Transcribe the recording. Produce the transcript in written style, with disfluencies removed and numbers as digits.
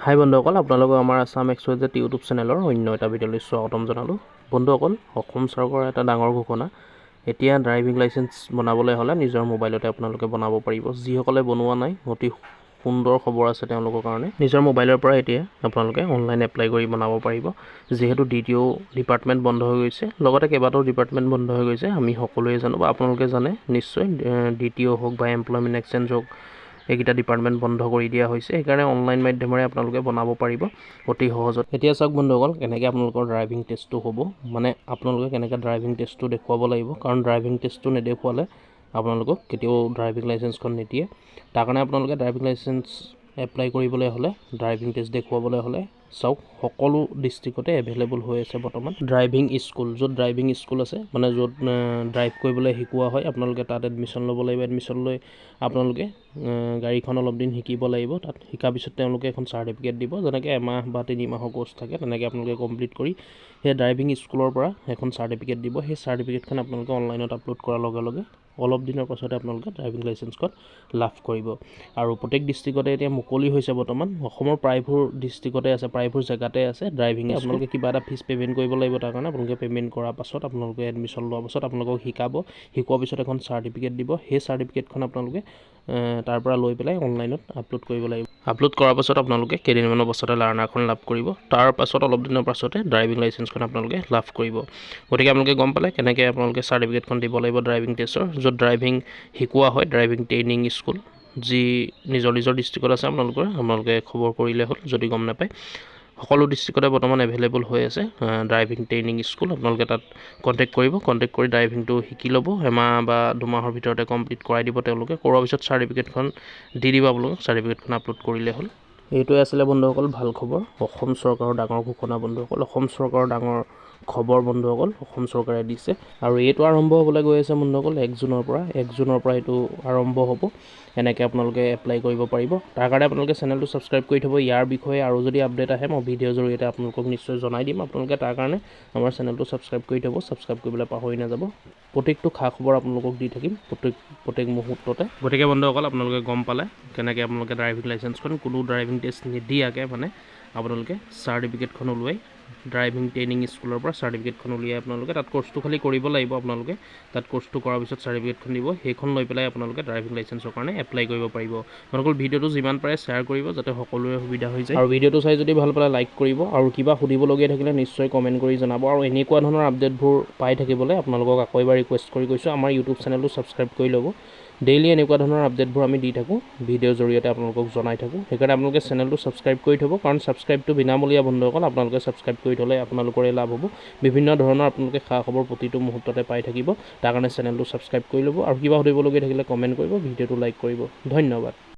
হাই বন্ধুসকল, আপোনালোকক আমাৰ আছাম এক্সপ্ৰেছ ইউটিউব চেনেলৰ অন্য এটা ভিডিঅ'লৈ স্বাগতম জনালোঁ। বন্ধুসকল, অসম চৰকাৰৰ এটা ডাঙৰ ঘোষণা। এতিয়া ড্ৰাইভিং লাইচেন্স বনাবলৈ হ'লে নিজৰ মোবাইলতে আপোনালোকে বনাব পাৰিব। যিসকলে বনোৱা নাই, অতি সুন্দৰ খবৰ আছে তেওঁলোকৰ কাৰণে। নিজৰ মোবাইলৰ পৰা এতিয়া আপোনালোকে অনলাইন এপ্লাই কৰি বনাব পাৰিব। যিহেতু DTO ডিপাৰ্টমেণ্ট বন্ধ হৈ গৈছে, লগতে কেইবাটাও ডিপাৰ্টমেণ্ট বন্ধ হৈ গৈছে, আমি সকলোৱে জানো বা আপোনালোকে জানে নিশ্চয়। DTO হওক বা এমপ্লয়মেণ্ট এক্সচেঞ্জ হওক, এইকেইটা ডিপাৰ্টমেণ্ট বন্ধ কৰি দিয়া হৈছে। সেইকাৰণে অনলাইন মাধ্যমেৰে আপোনালোকে বনাব পাৰিব অতি সহজত। এতিয়া চাওক বন্ধুসকল, কেনেকৈ আপোনালোকৰ ড্ৰাইভিং টেষ্টটো হ'ব, মানে আপোনালোকে কেনেকৈ ড্ৰাইভিং টেষ্টটো দেখুৱাব লাগিব। কাৰণ ড্ৰাইভিং টেষ্টটো নেদেখুৱালে আপোনালোকক কেতিয়াও ড্ৰাইভিং লাইচেন্সখন নিদিয়ে। তাৰ কাৰণে আপোনালোকে ড্ৰাইভিং লাইচেন্স এপ্লাই কৰিবলৈ হ'লে, ড্ৰাইভিং টেষ্ট দেখুৱাবলৈ হ'লে চাওক, সকলো ডিষ্ট্ৰিক্টতে এভেইলেবল হৈ আছে বৰ্তমান ড্ৰাইভিং স্কুল। য'ত ড্ৰাইভিং স্কুল আছে, মানে য'ত ড্ৰাইভ কৰিবলৈ শিকোৱা হয়, আপোনালোকে তাত এডমিশ্যন ল'ব লাগিব। এডমিশ্যন লৈ আপোনালোকে গাড়ীখন অলপ দিন শিকিব লাগিব। তাত শিকাৰ পিছত তেওঁলোকে এখন চাৰ্টিফিকেট দিব, যেনেকৈ এমাহ বা 3 মাহৰ কোৰ্চ থাকে, তেনেকৈ আপোনালোকে কমপ্লিট কৰি সেই ড্ৰাইভিং স্কুলৰ পৰা এখন চাৰ্টিফিকেট দিব। সেই চাৰ্টিফিকেটখন আপোনালোকে অনলাইনত আপলোড কৰাৰ লগে লগে অলপ দিনৰ পাছতে আপোনালোকে ড্ৰাইভিং লাইচেন্সখন লাভ কৰিব। আৰু প্ৰত্যেক ডিষ্ট্ৰিক্টতে এতিয়া মুকলি হৈছে বৰ্তমান। অসমৰ প্ৰায়বোৰ ডিষ্ট্ৰিক্টতে আছে, প্ৰায়বোৰ জেগাতে আছে ড্ৰাইভিং। আপোনালোকে কিবা এটা ফিজ পে'মেণ্ট কৰিব লাগিব। তাৰ কাৰণে আপোনালোকে পে'মেণ্ট কৰাৰ পাছত আপোনালোকে এডমিশ্যন লোৱাৰ পাছত আপোনালোকক শিকোৱাৰ পিছত এখন চাৰ্টিফিকেট দিব। সেই চাৰ্টিফিকেটখন আপোনালোকে তাৰ পৰা লৈ পেলাই অনলাইনত আপলোড কৰিব লাগিব। আপলোড কৰাৰ পাছত আপোনালোকে কেইদিনমানৰ পাছতে লাৰ্ণাৰখন লাভ কৰিব। তাৰ পাছত অলপ দিনৰ পাছতে ড্ৰাইভিং লাইচেন্সখন আপোনালোকে লাভ কৰিব। গতিকে আপোনালোকে গম পালে কেনেকৈ আপোনালোকে চাৰ্টিফিকেটখন দিব লাগিব ড্ৰাইভিং টেষ্টৰ, য'ত ড্ৰাইভিং শিকোৱা হয়, ড্ৰাইভিং ট্ৰেইনিং স্কুল যি নিজৰ ডিষ্ট্ৰিক্টত আছে। আপোনালোকে খবৰ কৰিলে হ'ল যদি গম নাপায়। সকলো ডিষ্ট্ৰিক্টতে বৰ্তমান এভেইলেবল হৈ আছে ড্ৰাইভিং ট্ৰেইনিং স্কুল। আপোনালোকে তাত কণ্টেক্ট কৰিব, কণ্টেক্ট কৰি ড্ৰাইভিংটো শিকি ল'ব। এমাহ বা 2 মাহৰ ভিতৰতে কমপ্লিট কৰাই দিব তেওঁলোকে। কৰোৱাৰ পিছত চাৰ্টিফিকেটখন দি দিব আপোনালোকক, চাৰ্টিফিকেটখন আপলোড কৰিলে হ'ল। এইটোৱে আছিলে বন্ধুসকল ভাল খবৰ। অসম চৰকাৰৰ ডাঙৰ ঘোষণা বন্ধুসকল, অসম চৰকাৰৰ ডাঙৰ খবৰ বন্ধুসকল অসম চৰকাৰে দিছে। আৰু এইটো আৰম্ভ হ'বলৈ গৈ আছে বন্ধুসকল 1 জুনৰ পৰা। 1 জুনৰ পৰা এইটো আৰম্ভ হ'ব। এনেকৈ আপোনালোকে এপ্লাই কৰিব পাৰিব। তাৰ কাৰণে আপোনালোকে চেনেলটো ছাবস্ক্ৰাইব কৰি থ'ব। ইয়াৰ বিষয়ে আৰু যদি আপডেট আহে মই ভিডিঅ'ৰ জৰিয়তে আপোনালোকক নিশ্চয় জনাই দিম। আপোনালোকে তাৰ কাৰণে আমাৰ চেনেলটো ছাবস্ক্ৰাইব কৰি থ'ব। ছাবস্ক্ৰাইব কৰিবলৈ পাহৰি নাযাব। প্ৰত্যেকটো খা খবৰ আপোনালোকক দি থাকিম প্ৰত্যেক মুহূৰ্ততে। গতিকে বন্ধুসকল, আপোনালোকে গম পালে কেনেকৈ আপোনালোকে ড্ৰাইভিং লাইচেন্সখন কোনো ড্ৰাইভিং টেষ্ট নিদিয়াকৈ মানে আপোনালোকে চাৰ্টিফিকেটখন ওলোৱাই, ড্ৰাইভিং ট্ৰেইনিং স্কুলৰ পৰা চাৰ্টিফিকেটখন উলিয়াই আপোনালোকে তাত কোৰ্চটো খালি কৰিব লাগিব। আপোনালোকে তাত কোৰ্চটো কৰাৰ পিছত চাৰ্টিফিকেটখন দিব। সেইখন লৈ পেলাই আপোনালোকে ড্ৰাইভিং লাইচেন্সৰ কাৰণে এপ্লাই কৰিব পাৰিব। আপোনালোকৰ ভিডিঅ'টো যিমান পাৰে শ্বেয়াৰ কৰিব, যাতে সকলোৰে সুবিধা হৈ যায়। আৰু ভিডিঅ'টো চাই যদি ভাল পালে লাইক কৰিব, আৰু কিবা সুধিবলগীয়া থাকিলে নিশ্চয় কমেণ্ট কৰি জনাব। আৰু এনেকুৱা ধৰণৰ আপডেটবোৰ পাই থাকিবলৈ আপোনালোকক আকৌ এবাৰ ৰিকুৱেষ্ট কৰি কৈছোঁ, আমাৰ ইউটিউব চেনেলটো ছাবস্ক্ৰাইব কৰি ল'ব। ডেইলি এনেকুৱা ধৰণৰ আপডেটবোৰ আমি দি থাকোঁ, ভিডিঅ'ৰ জৰিয়তে আপোনালোকক জনাই থাকোঁ। সেইকাৰণে আপোনালোকে চেনেলটো ছাবস্ক্ৰাইব কৰি থ'ব, কাৰণ ছাবস্ক্ৰাইবটো বিনামূলীয়া বন্ধুসকল। আপোনালোকে ছাবস্ক্ৰাইব কৰি থ'লে আপোনালোকৰে লাভ হ'ব। বিভিন্ন ধৰণৰ আপোনালোকে খা খবৰ প্ৰতিটো মুহূৰ্ততে পাই থাকিব। তাৰ কাৰণে চেনেলটো ছাবস্ক্ৰাইব কৰি ল'ব, আৰু কিবা সুধিবলগীয়া থাকিলে কমেণ্ট কৰিব, ভিডিঅ'টো লাইক কৰিব। ধন্যবাদ।